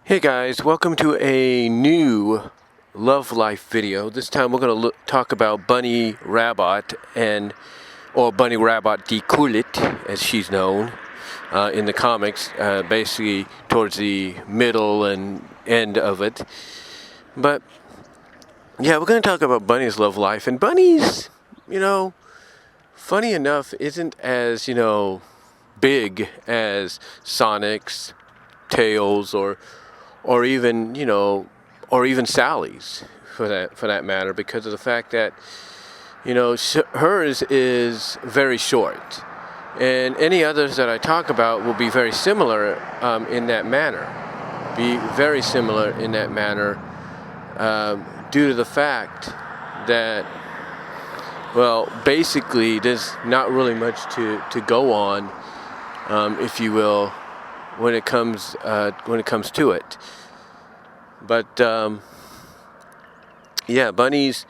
Hey guys, welcome to a new Love Life video. This time we're going to talk about Bunnie Rabbot or Bunnie Rabbot die Kulit, as she's known in the comics, basically towards the middle and end of it. But yeah, we're going to talk about Bunnie's love life, and Bunnie's, funny enough, isn't as big as Sonic's, Tails, or even Sally's for that matter, because of the fact that hers is very short, and any others that I talk about will be very similar in that manner. Due to the fact that, well, basically there's not really much to go on, if you will, when it comes to it. But yeah, Bunnie's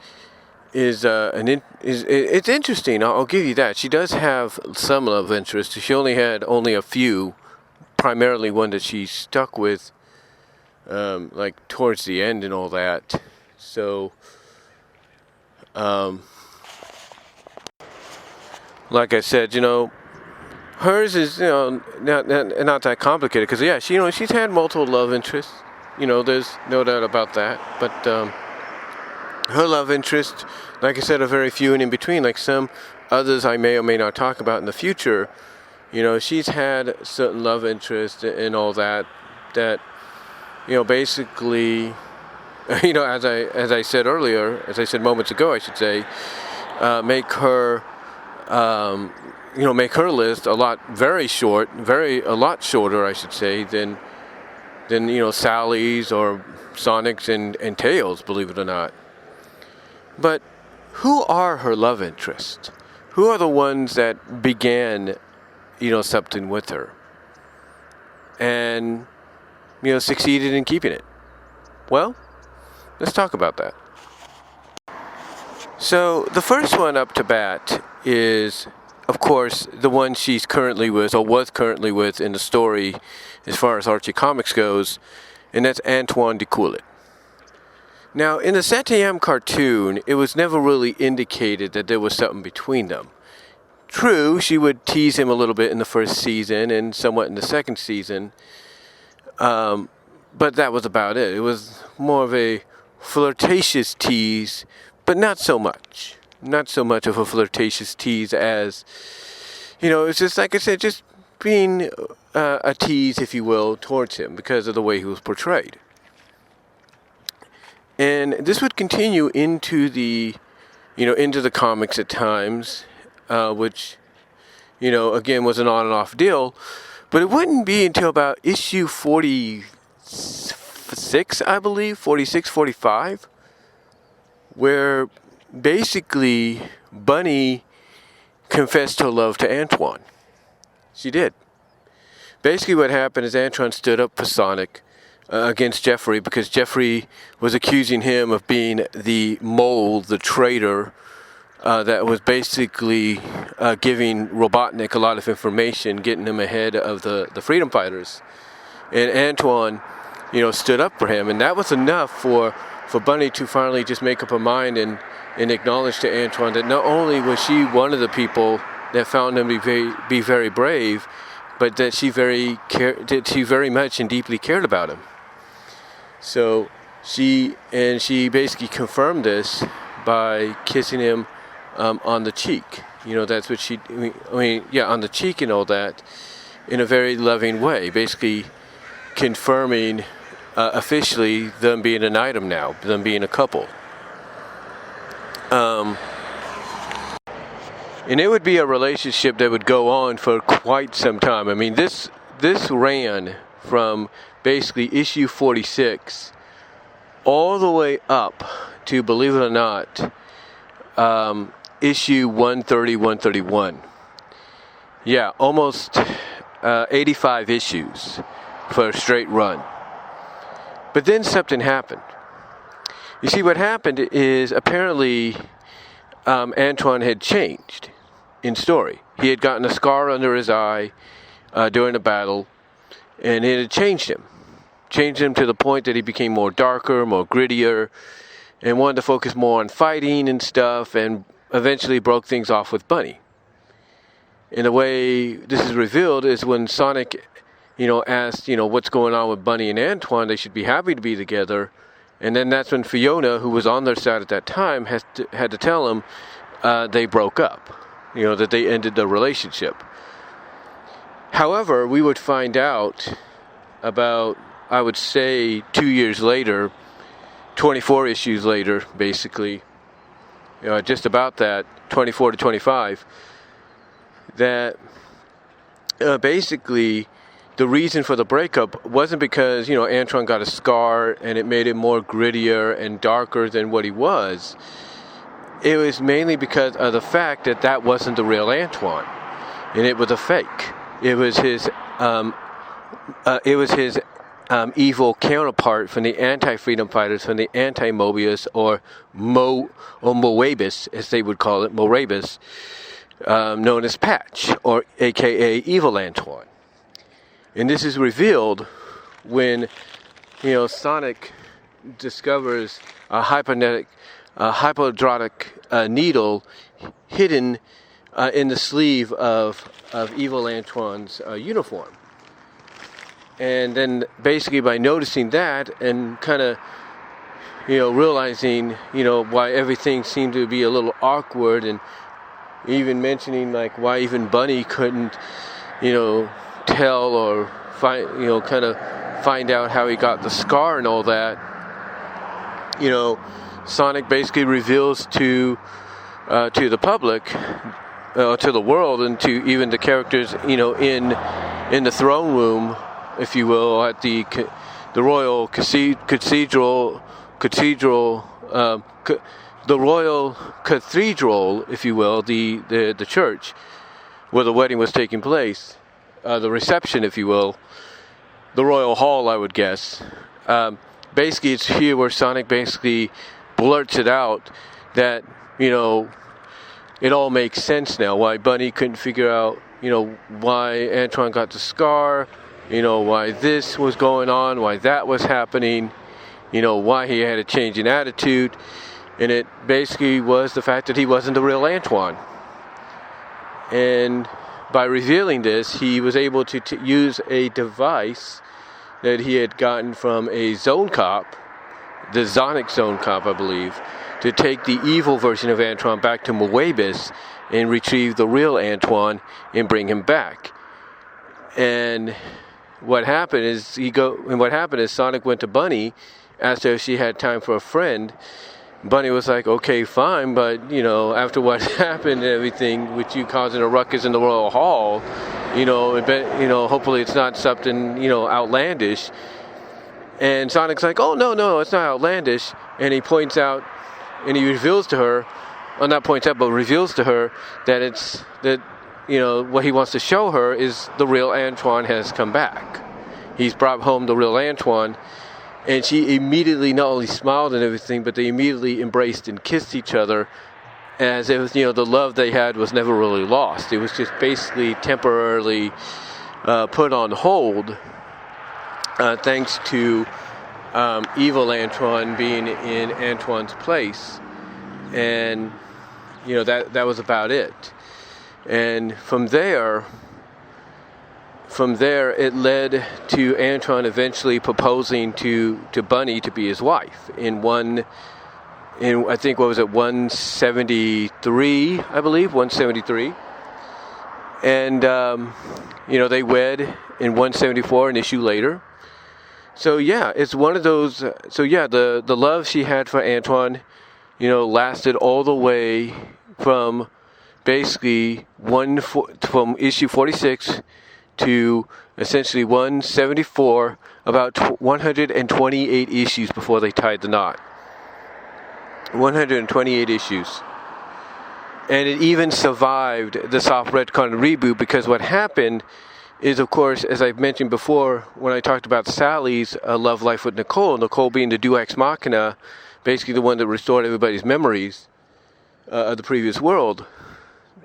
is it's interesting. I'll give you that. She does have some love interest. She had only a few, primarily one that she stuck with, like towards the end and all that. So, like I said, hers is not that complicated, because she's had multiple love interests. There's no doubt about that. But her love interests, like I said, are very few and in between. Like some others I may or may not talk about in the future, she's had certain love interests and all that. That basically, as I said earlier, as I said moments ago, I should say, make her list a lot shorter, I should say, than Sally's or Sonic's and Tails, believe it or not. But who are her love interests? Who are the ones that began, something with her and, succeeded in keeping it? Well, let's talk about that. So the first one up to bat is, of course, the one she's currently with, or was currently with in the story as far as Archie Comics goes, and that's Antoine die Kulit. Now, in the Saint cartoon, it was never really indicated that there was something between them. True, she would tease him a little bit in the first season and somewhat in the second season, but that was about it. It was more of a flirtatious tease, but not so much. Not so much of a flirtatious tease as, it's just, like I said, just being a tease, if you will, towards him because of the way he was portrayed. And this would continue into the comics at times, which, again, was an on and off deal. But it wouldn't be until about issue 46, I believe, 46, 45, where basically Bunnie confessed her love to Antoine. She did. Basically what happened is Antoine stood up for Sonic against Jeffrey, because Jeffrey was accusing him of being the mole, the traitor, that was basically giving Robotnik a lot of information, getting him ahead of the freedom fighters. And Antoine, stood up for him, and that was enough for Bunnie to finally just make up her mind and acknowledge to Antoine that not only was she one of the people that found him to be very brave, but that she very much and deeply cared about him. So she basically confirmed this by kissing him on the cheek. That's what on the cheek and all that, in a very loving way, basically confirming officially them being an item now, them being a couple. And it would be a relationship that would go on for quite some time. I mean, this ran from basically issue 46 all the way up to, believe it or not, issue 130, 131. Yeah, almost 85 issues for a straight run. But then something happened. You see, what happened is apparently Antoine had changed in story. He had gotten a scar under his eye during a battle, and it had changed him. changed him to the point that he became more darker, more grittier, and wanted to focus more on fighting and stuff, and eventually broke things off with Bunnie. And the way this is revealed is when Sonic, asked, what's going on with Bunnie and Antoine, they should be happy to be together. And then that's when Fiona, who was on their side at that time, had to tell him they broke up, that they ended the relationship. However, we would find out about, I would say, 2 years later, 24 issues later, basically, just about that, 24 to 25, that basically the reason for the breakup wasn't because, Antoine got a scar and it made him more grittier and darker than what he was. It was mainly because of the fact that that wasn't the real Antoine, and it was a fake. It was his evil counterpart from the anti-freedom fighters, from the anti-Mobius, or Moebius, as they would call it, Moebius, known as Patch, or aka Evil Antoine. And this is revealed when, Sonic discovers a hypodermic needle hidden in the sleeve of Evil Antoine's uniform. And then basically by noticing that and kind of, realizing, why everything seemed to be a little awkward, and even mentioning like why even Bunnie couldn't, tell or find, kind of find out how he got the scar and all that, Sonic basically reveals to the public, to the world, and to even the characters, in the throne room, if you will, at the royal cathedral, the royal cathedral, if you will, the church where the wedding was taking place, the reception, if you will, the royal hall, I would guess. Basically, it's here where Sonic basically blurts it out that, it all makes sense now. Why Bunnie couldn't figure out, why Antoine got the scar, why this was going on, why that was happening, why he had a change in attitude. And it basically was the fact that he wasn't the real Antoine. And by revealing this, he was able to use a device that he had gotten from a Zone Cop, the Zonic Zone Cop, I believe, to take the evil version of Antoine back to Moebius and retrieve the real Antoine and bring him back. And what happened is Sonic went to Bunnie, asked her if she had time for a friend. Bunnie was like, okay, fine, but, after what happened and everything, with you causing a ruckus in the Royal Hall, hopefully it's not something, outlandish. And Sonic's like, oh, no, it's not outlandish. And he points out, and he reveals to her, well, not points out, but reveals to her that what he wants to show her is the real Antoine has come back. He's brought home the real Antoine. And she immediately not only smiled and everything, but they immediately embraced and kissed each other, as if, the love they had was never really lost. It was just basically temporarily put on hold, thanks to evil Antoine being in Antoine's place. And, that was about it. And from there, it led to Antoine eventually proposing to Bunnie to be his wife in I think, 173, I believe, 173. And, they wed in 174, an issue later. So, yeah, it's one of those, the love she had for Antoine, lasted all the way from basically from issue 46 to essentially 174, about 128 issues before they tied the knot. 128 issues. And it even survived the soft retcon reboot, because what happened is, of course, as I've mentioned before, when I talked about Sally's love life with Nicole being the Deus Ex Machina, basically the one that restored everybody's memories of the previous world,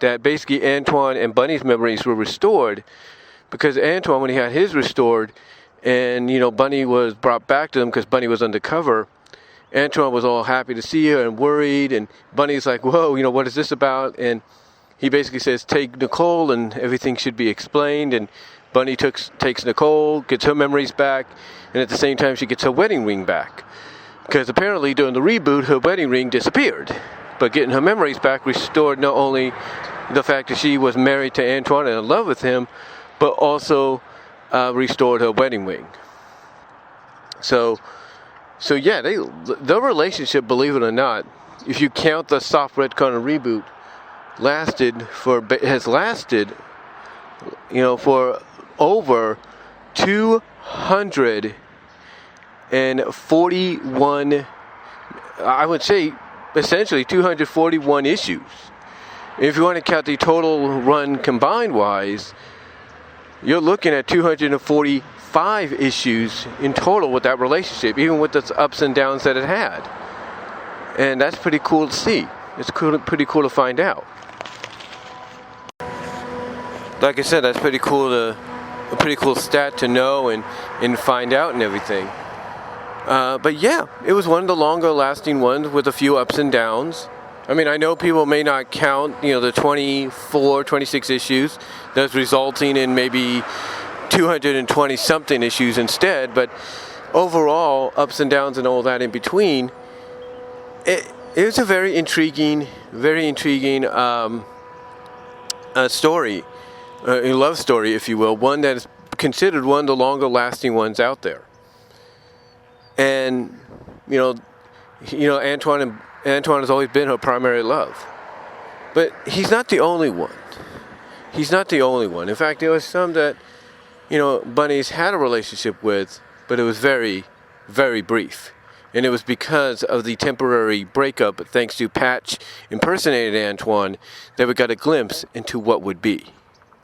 that basically Antoine and Bunnie's memories were restored. Because Antoine, when he had his restored, And, Bunnie was brought back to them because Bunnie was undercover. Antoine was all happy to see her and worried, and Bunnie's like, whoa, what is this about? And he basically says, take Nicole and everything should be explained. And Bunnie takes Nicole, gets her memories back, and at the same time she gets her wedding ring back. Because apparently during the reboot, her wedding ring disappeared. But getting her memories back restored not only the fact that she was married to Antoine and in love with him, but also restored her wedding ring. So yeah, their relationship, believe it or not, if you count the soft retcon and reboot, has lasted, for over 241, I would say, essentially 241 issues. If you want to count the total run combined wise, you're looking at 245 issues in total with that relationship, even with the ups and downs that it had. And that's pretty cool to see. It's pretty cool to find out. Like I said, that's a pretty cool stat to know and find out and everything. But yeah, it was one of the longer lasting ones with a few ups and downs. I mean, I know people may not count, the 24, 26 issues that's resulting in maybe 220 something issues instead, but overall, ups and downs and all that in between, it was a very intriguing story, a love story, if you will, one that is considered one of the longer lasting ones out there. And, Antoine has always been her primary love. But he's not the only one. In fact, there was some that, Bunnie's had a relationship with, but it was very, very brief. And it was because of the temporary breakup, thanks to Patch impersonating Antoine, that we got a glimpse into what would be,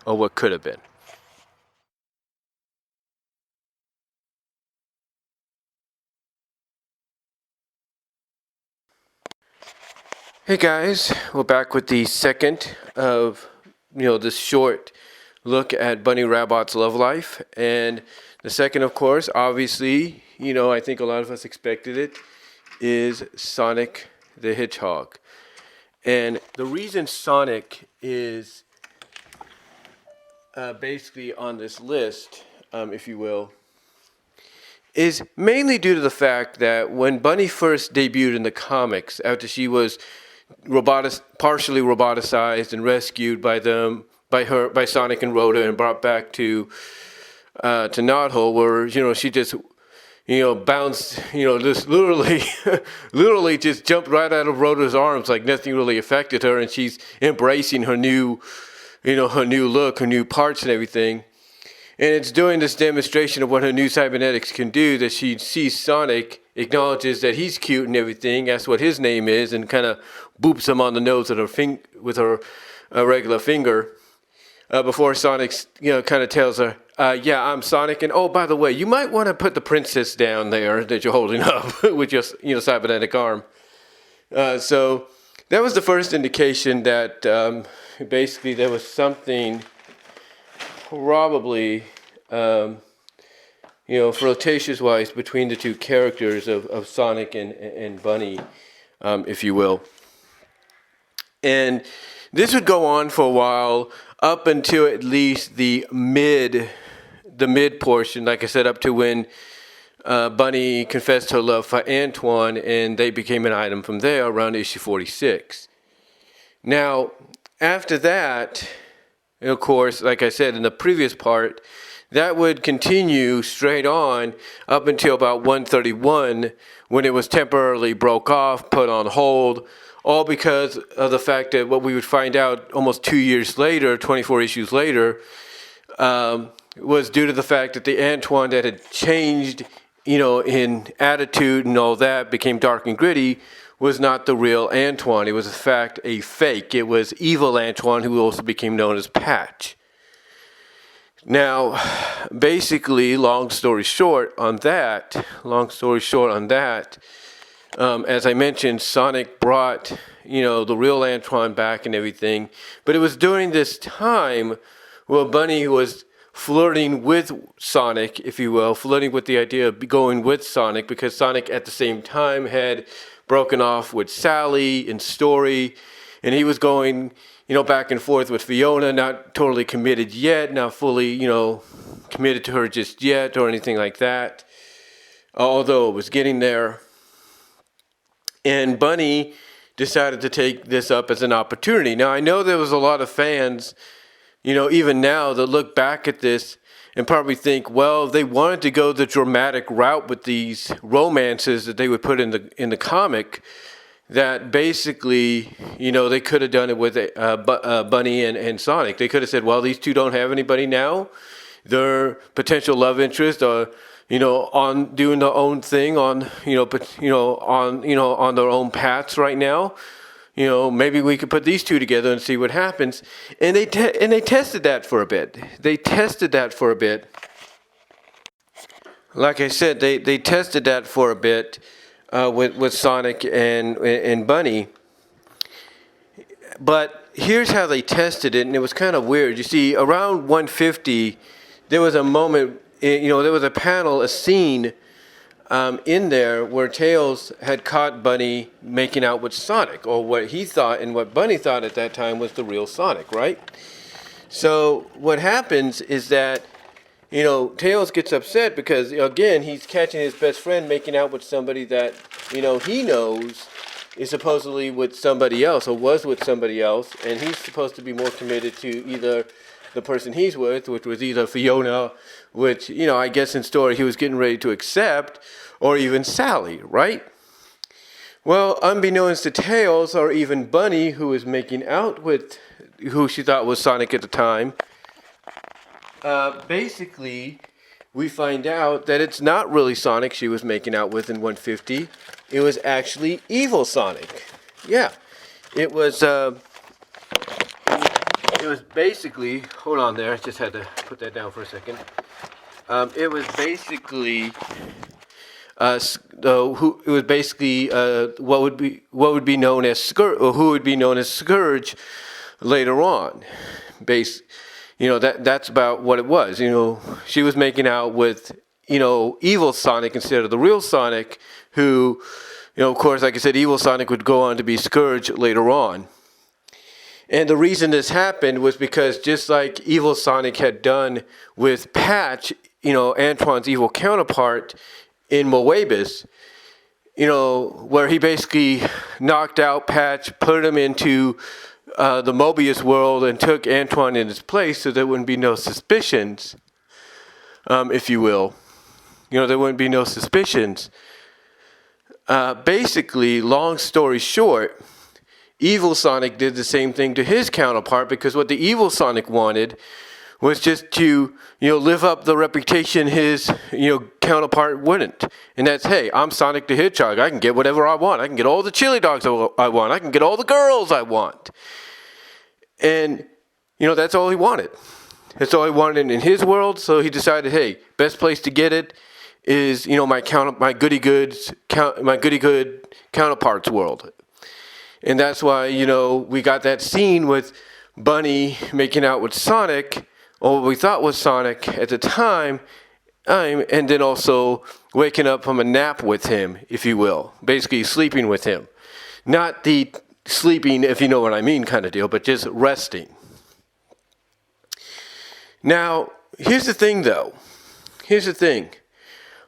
or what could have been. Hey guys, we're back with the second of, this short look at Bunnie Rabbot's love life. And the second, of course, obviously, I think a lot of us expected it, is Sonic the Hedgehog. And the reason Sonic is basically on this list, if you will, is mainly due to the fact that when Bunnie first debuted in the comics, after she was partially roboticized and rescued by Sonic and Rhoda and brought back to Knothole, where she just bounced, just literally just jumped right out of Rhoda's arms like nothing really affected her, and she's embracing her new look, her new parts and everything. And it's doing this demonstration of what her new cybernetics can do that she sees Sonic, acknowledges that he's cute and everything, asks what his name is, and kind of boops him on the nose with her regular finger. Before Sonic, kind of tells her, yeah, I'm Sonic, and oh, by the way, you might want to put the princess down there that you're holding up with your, cybernetic arm. So that was the first indication that basically there was something probably, flirtatious-wise between the two characters of Sonic and Bunnie, if you will. And this would go on for a while, up until at least the mid portion, like I said, up to when Bunnie confessed her love for Antoine, and they became an item from there around issue 46. Now, after that, and of course, like I said in the previous part, that would continue straight on up until about 131, when it was temporarily broke off, put on hold, all because of the fact that what we would find out almost 2 years later, 24 issues later, was due to the fact that the Antoine that had changed, in attitude and all that, became dark and gritty, was not the real Antoine. It was, in fact, a fake. It was evil Antoine, who also became known as Patch. Now, basically, long story short on that, as I mentioned, Sonic brought, the real Antoine back and everything. But it was during this time where Bunnie was flirting with Sonic, if you will, flirting with the idea of going with Sonic, because Sonic at the same time had broken off with Sally in story, and he was going, back and forth with Fiona, not totally committed yet, not fully, committed to her just yet or anything like that, although it was getting there. And Bunnie decided to take this up as an opportunity. Now, I know there was a lot of fans, even now, that look back at this and probably think, well, they wanted to go the dramatic route with these romances that they would put in the comic, that basically, they could have done it with Bunnie and Sonic. They could have said, well, these two don't have anybody now. Their potential love interest are, on doing their own thing, on their own paths right now. Maybe we could put these two together and see what happens. And they tested that for a bit. Like I said, they tested that for a bit with Sonic and Bunnie. But here's how they tested it, and it was kind of weird. You see, around 150, there was a moment, there was a panel, a scene in there where Tails had caught Bunnie making out with Sonic, or what he thought and what Bunnie thought at that time was the real Sonic, right? So what happens is that, Tails gets upset because, again, he's catching his best friend making out with somebody that, he knows is supposedly with somebody else, or was with somebody else, and he's supposed to be more committed to either the person he's with, which was either Fiona, which, I guess in story he was getting ready to accept, or even Sally, right? Well, unbeknownst to Tails, or even Bunnie, who was making out with who she thought was Sonic at the time, basically, we find out that it's not really Sonic she was making out with in 150. It was actually evil Sonic. Yeah, it was basically, hold on there, I just had to put that down for a second. It was basically, what would be known as Scourge, or who would be known as Scourge later on. That's about what it was. She was making out with, evil Sonic instead of the real Sonic, who, of course, like I said, evil Sonic would go on to be Scourge later on. And the reason this happened was because just like evil Sonic had done with Patch, Antoine's evil counterpart in Moebius, where he basically knocked out Patch, put him into the Mobius world, and took Antoine in his place so there wouldn't be no suspicions, if you will. There wouldn't be no suspicions. Basically, long story short, evil Sonic did the same thing to his counterpart, because what the evil Sonic wanted was just to, live up the reputation his, counterpart wouldn't. And that's, hey, I'm Sonic the Hedgehog. I can get whatever I want. I can get all the chili dogs I want. I can get all the girls I want. And, that's all he wanted. That's all he wanted in his world. So he decided, hey, best place to get it is, my goody good counterpart's world. And that's why, we got that scene with Bunnie making out with Sonic, or what we thought was Sonic at the time, and then also waking up from a nap with him, if you will. Basically sleeping with him. Not the sleeping, if you know what I mean, kind of deal, but just resting. Now, here's the thing, though.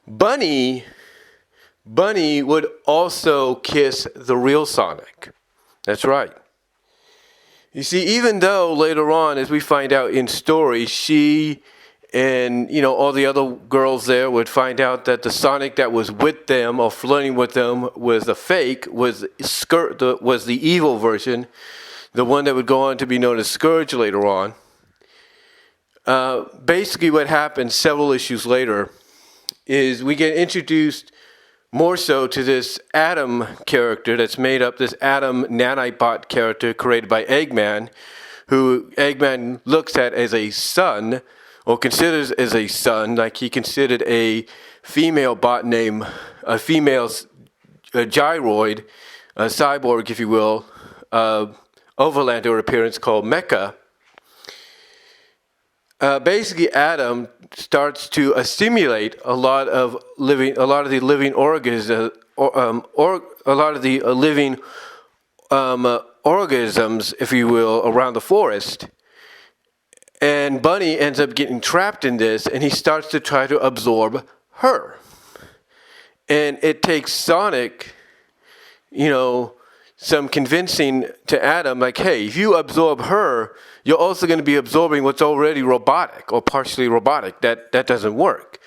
Bunnie would also kiss the real Sonic. That's right. You see, even though later on, as we find out in story, she and, all the other girls there would find out that the Sonic that was with them or flirting with them was a fake, was the evil version, the one that would go on to be known as Scourge later on. Basically what happens several issues later is we get introduced more so to this Atom character that's made up, this Atom nanobot character created by Eggman, who Eggman looks at as a son, or considers as a son, like he considered a female bot named, a female gyroid, a cyborg, if you will, Overlander appearance called Mecha. basically Adam starts to assimilate a lot of the living organisms, a lot of the living organisms, if you will, around the forest. And Bunnie ends up getting trapped in this, and he starts to try to absorb her. And it takes Sonic, some convincing to Adam, like, hey, if you absorb her, you're also going to be absorbing what's already robotic or partially robotic. That doesn't work.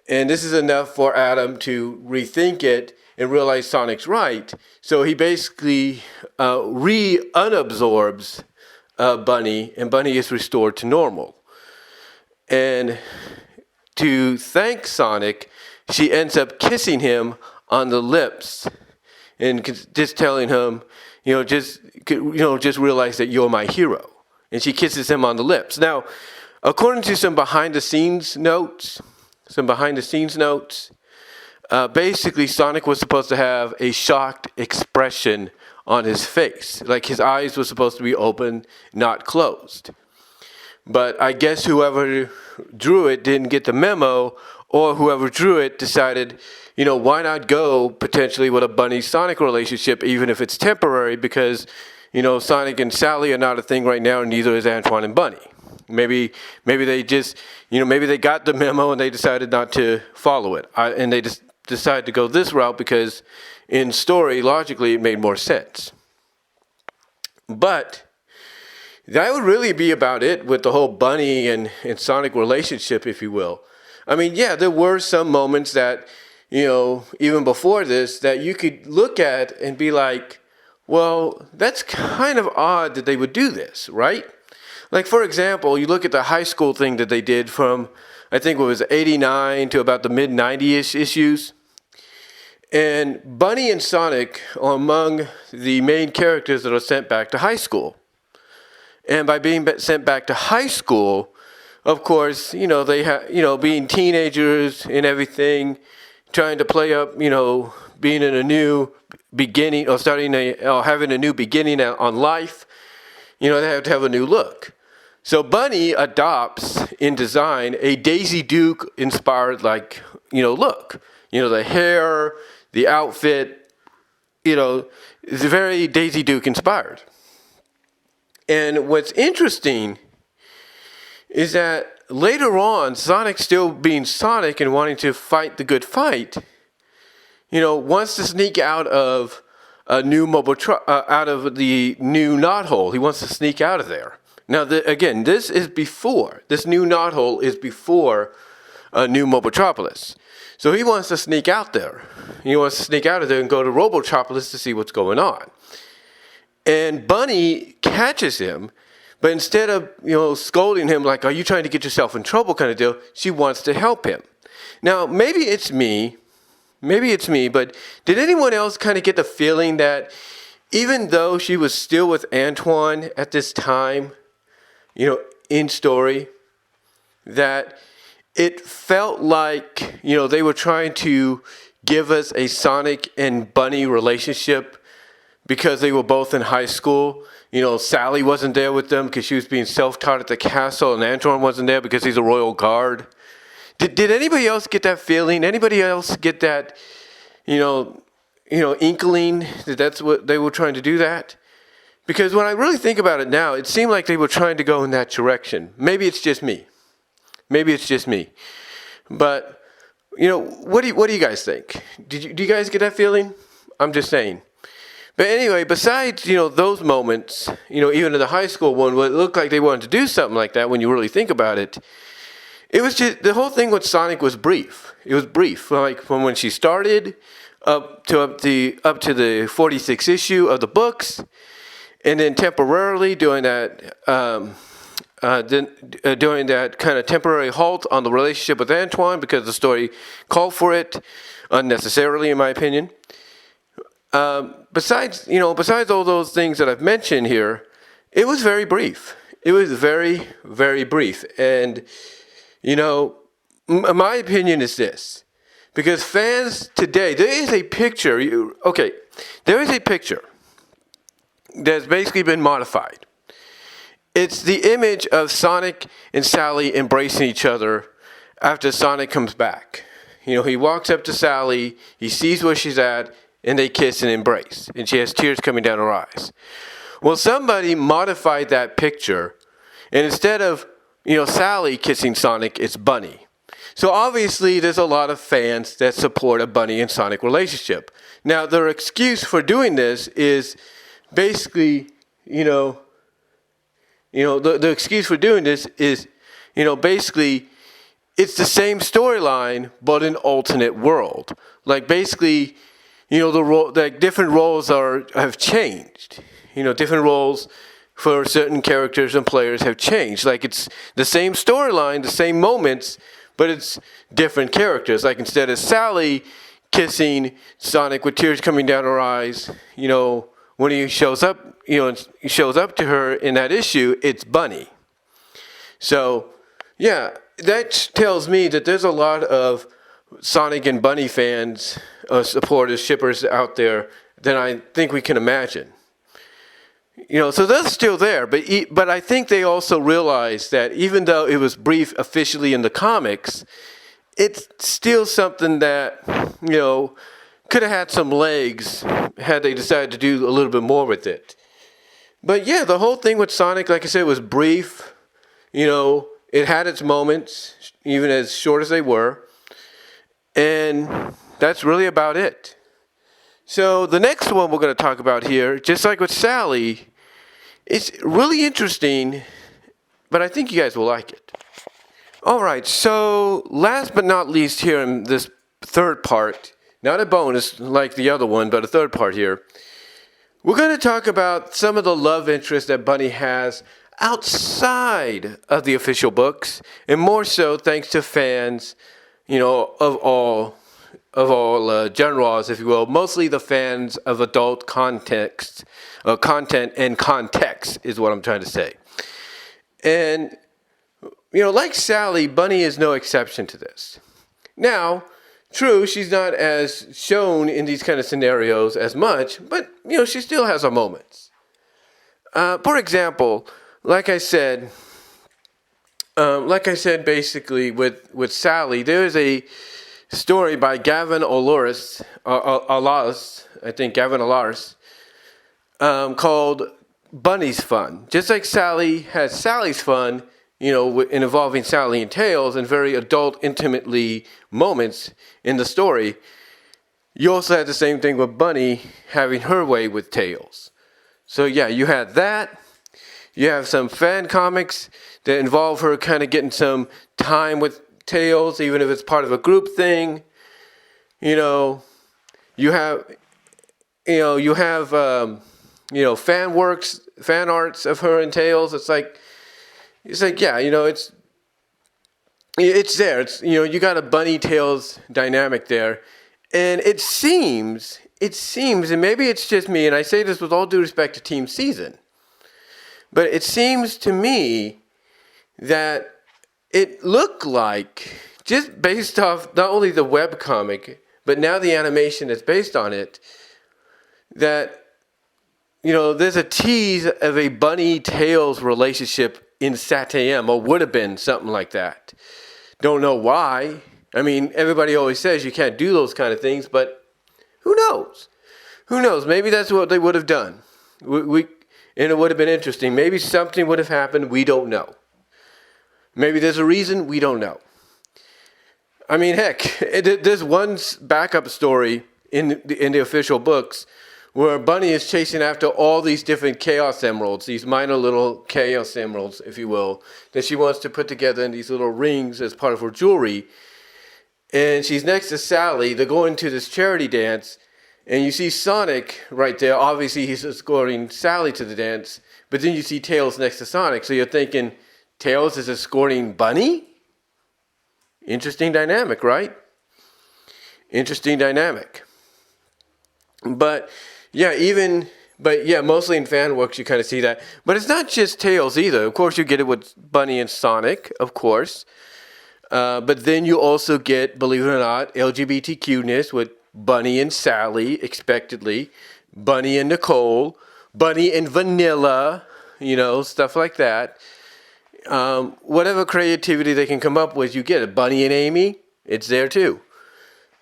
And this is enough for Adam to rethink it and realize Sonic's right. So he basically unabsorbs Bunnie, and Bunnie is restored to normal. And to thank Sonic, she ends up kissing him on the lips and just telling him, just realize that you're my hero. And she kisses him on the lips. Now, according to some behind the scenes notes, basically Sonic was supposed to have a shocked expression on his face. Like his eyes were supposed to be open, not closed. But I guess whoever drew it didn't get the memo, or whoever drew it decided, why not go potentially with a Bunnie-Sonic relationship, even if it's temporary, because, Sonic and Sally are not a thing right now, and neither is Antoine and Bunnie. Maybe they just, maybe they got the memo and they decided not to follow it. And they just decided to go this route because in story, logically, it made more sense. But that would really be about it with the whole Bunnie and Sonic relationship, if you will. I mean, yeah, there were some moments that, even before this, that you could look at and be like, well, that's kind of odd that they would do this, right? Like, for example, you look at the high school thing that they did from, I think it was 89 to about the mid-90-ish issues. And Bunnie and Sonic are among the main characters that are sent back to high school. And by being sent back to high school, of course, they have, being teenagers and everything, trying to play up, being in a new beginning or having a new beginning on life, they have to have a new look. So Bunnie adopts in design a Daisy Duke inspired look. The hair, the outfit, it's very Daisy Duke inspired. And what's interesting is that later on, Sonic still being Sonic and wanting to fight the good fight, wants to sneak out of a new out of the new knothole. He wants to sneak out of there. Now, again, this new knothole is before New Mobotropolis. So he wants to sneak out there. He wants to sneak out of there and go to Robotropolis to see what's going on. And Bunnie catches him, but instead of, scolding him like, are you trying to get yourself in trouble kind of deal, she wants to help him. Now, maybe it's me, but did anyone else kind of get the feeling that even though she was still with Antoine at this time, in story, that it felt like, they were trying to give us a Sonic and Bunnie relationship because they were both in high school. Sally wasn't there with them because she was being self-taught at the castle, and Antoine wasn't there because he's a royal guard. Did anybody else get that feeling? Anybody else get that, inkling that that's what they were trying to do that? Because when I really think about it now, it seemed like they were trying to go in that direction. Maybe it's just me. But, what do you guys think? Do you guys get that feeling? I'm just saying. But anyway, besides, those moments, even in the high school one, where it looked like they wanted to do something like that when you really think about it, it was just, the whole thing with Sonic was brief. It was brief, like from when she started up to the 46th issue of the books, and then temporarily during that kind of temporary halt on the relationship with Antoine because the story called for it unnecessarily, in my opinion. Besides all those things that I've mentioned here, it was very brief. It was very, very brief. And, my opinion is this. Because fans today, there is a picture that's basically been modified. It's the image of Sonic and Sally embracing each other after Sonic comes back. He walks up to Sally, he sees where she's at, and they kiss and embrace. And she has tears coming down her eyes. Well, somebody modified that picture, and instead of, Sally kissing Sonic, it's Bunnie. So obviously there's a lot of fans that support a Bunnie and Sonic relationship. Now, their excuse for doing this is basically, the excuse for doing this is, basically, it's the same storyline, but an alternate world. Like, basically, different roles have changed. Different roles for certain characters and players have changed. Like, it's the same storyline, the same moments, but it's different characters. Like, instead of Sally kissing Sonic with tears coming down her eyes, when he shows up, he shows up to her in that issue, it's Bunnie. So, yeah, that tells me that there's a lot of Sonic and Bunnie fans, supporters, shippers out there than I think we can imagine. So they're still there, but I think they also realize that even though it was brief officially in the comics, it's still something that, could have had some legs had they decided to do a little bit more with it. But yeah, the whole thing with Sonic, like I said, was brief. It had its moments, even as short as they were. And that's really about it. So the next one we're going to talk about here, just like with Sally, it's really interesting, but I think you guys will like it. All right, so last but not least here in this third part, not a bonus like the other one, but a third part here, we're going to talk about some of the love interests that Bunnie has outside of the official books, and more so thanks to fans, of all genres, if you will, mostly the fans of adult content and context is what I'm trying to say. And, like Sally, Bunnie is no exception to this. Now, true, she's not as shown in these kind of scenarios as much, but, she still has her moments. For example, like I said, basically with Sally, there is a story by Gavin Olaus, called Bunnie's Fun. Just like Sally has Sally's fun, involving Sally and Tails and very adult, intimately moments in the story, you also had the same thing with Bunnie having her way with Tails. So yeah, you had that. You have some fan comics that involve her kind of getting some time with Tails, even if it's part of a group thing. You have fan arts of her and Tails. It's like yeah, it's there. It's you got a Bunnie Tails dynamic there, and it seems, and maybe it's just me, and I say this with all due respect to Team Season, but it seems to me that it looked like, just based off not only the webcomic, but now the animation that's based on it, that, there's a tease of a Bunnie Tails relationship in Satem, or would have been something like that. Don't know why. I mean, everybody always says you can't do those kind of things, but who knows? Who knows? Maybe that's what they would have done. And it would have been interesting. Maybe something would have happened. We don't know. Maybe there's a reason. We don't know. I mean, heck, there's one backup story in the official books where Bunnie is chasing after all these different Chaos Emeralds, these minor little Chaos Emeralds, if you will, that she wants to put together in these little rings as part of her jewelry. And she's next to Sally. They're going to this charity dance, and you see Sonic right there. Obviously, he's escorting Sally to the dance, but then you see Tails next to Sonic. So you're thinking, Tails is escorting Bunnie? Interesting dynamic, right? Interesting dynamic. But mostly in fan works you kind of see that. But it's not just Tails either. Of course, you get it with Bunnie and Sonic, of course. But then you also get, believe it or not, LGBTQ-ness with Bunnie and Sally, expectedly. Bunnie and Nicole. Bunnie and Vanilla. stuff like that. Whatever creativity they can come up with, you get it. Bunnie and Amy, it's there too.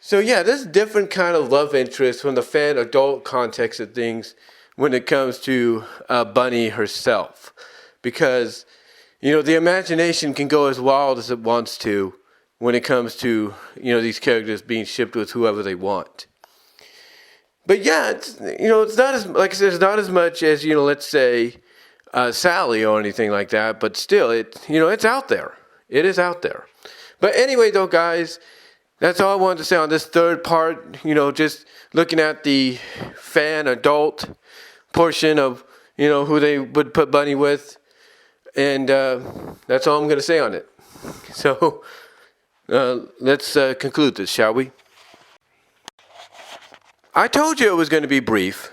So yeah, there's different kind of love interest from the fan adult context of things when it comes to Bunnie herself, because the imagination can go as wild as it wants to when it comes to these characters being shipped with whoever they want. But yeah, it's not as, like I said, it's not as much as let's say Sally or anything like that, but still it's out there. It is out there. But anyway, though, guys, that's all I wanted to say on this third part. Just looking at the fan adult portion of who they would put Bunnie with, and that's all I'm going to say on it. So let's conclude this, shall we? I told you it was going to be brief.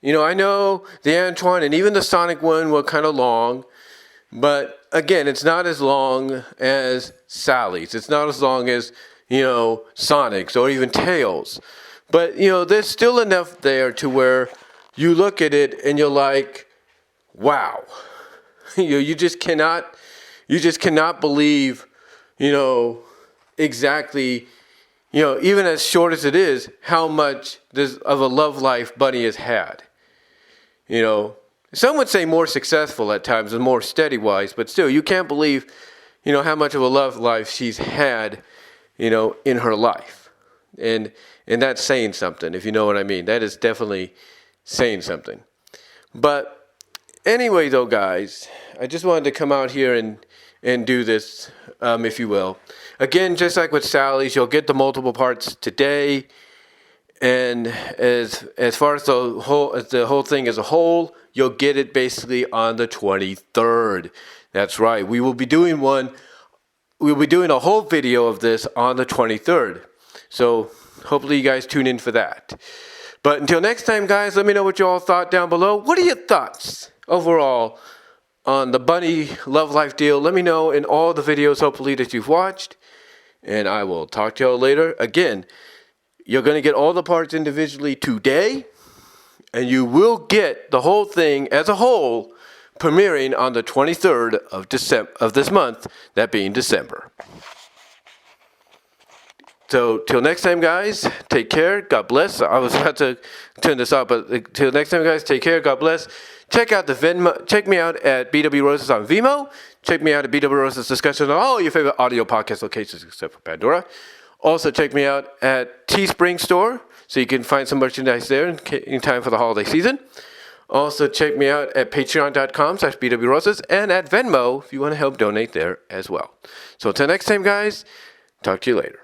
I know the Antoine and even the Sonic one were kind of long, but again, it's not as long as Sally's. It's not as long as Sonic's or even Tails. But there's still enough there to where you look at it and you're like, wow. You just cannot believe exactly even as short as it is, how much of a love life Bunnie has had. Some would say more successful at times and more steady wise, but still, you can't believe how much of a love life she's had in her life. And that's saying something, if you know what I mean. That is definitely saying something. But anyway, though, guys, I just wanted to come out here and do this, if you will. Again, just like with Sally's, you'll get the multiple parts today. And as far as the whole thing as a whole, you'll get it basically on the 23rd. That's right. We'll be doing a whole video of this on the 23rd. So hopefully you guys tune in for that. But until next time, guys, let me know what you all thought down below. What are your thoughts overall on the Bunnie Love Life deal? Let me know in all the videos, hopefully, that you've watched. And I will talk to y'all later. Again, you're going to get all the parts individually today. And you will get the whole thing as a whole premiering on the 23rd of this month, that being December. So, till next time, guys, take care. God bless. I was about to turn this off, but till next time, guys, take care. God bless. Check out the VENMO. Check me out at BW Roses on VENMO. Check me out at BW Roses discussion on all your favorite audio podcast locations except for Pandora. Also, check me out at Teespring Store, so you can find some merchandise there in time for the holiday season. Also, check me out at patreon.com/BW Roses and at Venmo if you want to help donate there as well. So, until next time, guys, talk to you later.